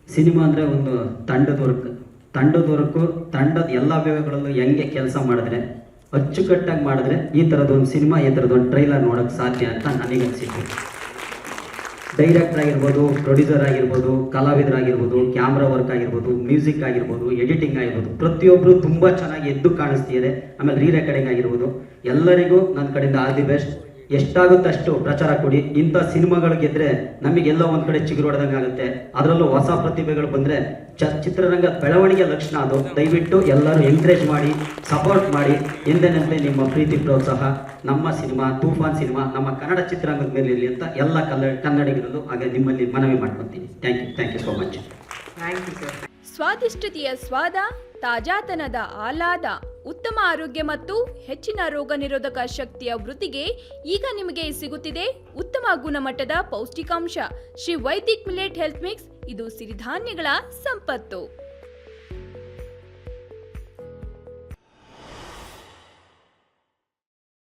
Cinema ಅಂದರೆ ಒಂದು ತಂಡದ ವರ್ಕು ತಂಡದ ಎಲ್ಲ ವ್ಯವಗಳಲ್ಲೂ ಹೆಂಗೆ ಕೆಲಸ ಮಾಡಿದ್ರೆ ಅಚ್ಚುಕಟ್ಟಾಗಿ ಮಾಡಿದ್ರೆ ಈ ಥರದೊಂದು ಸಿನಿಮಾ ಈ ಥರದೊಂದು ಟ್ರೈಲರ್ ನೋಡೋಕ್ಕೆ ಸಾಧ್ಯ ಅಂತ ನನಗನ್ಸಿತ್ತು. ಡೈರೆಕ್ಟರ್ ಆಗಿರ್ಬೋದು, ಪ್ರೊಡ್ಯೂಸರ್ ಆಗಿರ್ಬೋದು, ಕಲಾವಿದರಾಗಿರ್ಬೋದು, ಕ್ಯಾಮ್ರಾ ವರ್ಕ್ ಆಗಿರ್ಬೋದು, ಮ್ಯೂಸಿಕ್ ಆಗಿರ್ಬೋದು, ಎಡಿಟಿಂಗ್ ಆಗಿರ್ಬೋದು, ಪ್ರತಿಯೊಬ್ಬರು ತುಂಬ ಚೆನ್ನಾಗಿ ಎದ್ದು ಕಾಣಿಸ್ತಿದೆ. ಆಮೇಲೆ ರೀ ರೆಕಾರ್ಡಿಂಗ್ ಆಗಿರ್ಬೋದು, ಎಲ್ಲರಿಗೂ ನನ್ನ ಕಡೆಯಿಂದ ಆಲ್ ದಿ ಬೆಸ್ಟ್. ಎಷ್ಟಾಗುತ್ತಷ್ಟು ಪ್ರಚಾರ ಕೊಡಿ. ಇಂಥ ಸಿನಿಮಾಗಳು ಗೆದ್ರೆ ನಮಗೆಲ್ಲ ಒಂದು ಕಡೆ ಚಿಗುರು ಹೊಡೆದಂಗೆ ಆಗುತ್ತೆ. ಅದರಲ್ಲೂ ಹೊಸ ಪ್ರತಿಭೆಗಳು ಬಂದರೆ ಚಿತ್ರರಂಗ ಬೆಳವಣಿಗೆ ಲಕ್ಷಣ ಅದು. ದಯವಿಟ್ಟು ಎಲ್ಲರೂ ಎಂಕರೇಜ್ ಮಾಡಿ, ಸಪೋರ್ಟ್ ಮಾಡಿ. ಎಂದೇನಂತೆ ನಿಮ್ಮ ಪ್ರೀತಿ ಪ್ರೋತ್ಸಾಹ ನಮ್ಮ ಸಿನಿಮಾ ತೂಫಾನ್ ಸಿನಿಮಾ ನಮ್ಮ ಕನ್ನಡ ಚಿತ್ರರಂಗದ ಮೇಲೆ ಇರಲಿ ಅಂತ ಎಲ್ಲ ಕನ್ನಡಿಗರಲ್ಲೂ ಹಾಗೆ ನಿಮ್ಮಲ್ಲಿ ಮನವಿ ಮಾಡ್ಕೊತೀನಿ. Thank you so much. Thank you sir. ಸ್ವಾದಿಷ್ಟತೆಯ ಸ್ವಾದ, ತಾಜಾತನದ ಆಹ್ಲಾದ, ಉತ್ತಮ ಆರೋಗ್ಯ ಮತ್ತು ಹೆಚ್ಚಿನ ರೋಗ ನಿರೋಧಕ ಶಕ್ತಿಯ ವೃದ್ಧಿಗೆ ಈಗ ನಿಮಗೆ ಸಿಗುತ್ತಿದೆ ಉತ್ತಮ ಗುಣಮಟ್ಟದ ಪೌಷ್ಟಿಕಾಂಶ. Shri Vaidik millet health mix. ಇದು ಸಿರಿಧಾನ್ಯಗಳ ಸಂಪತ್ತು.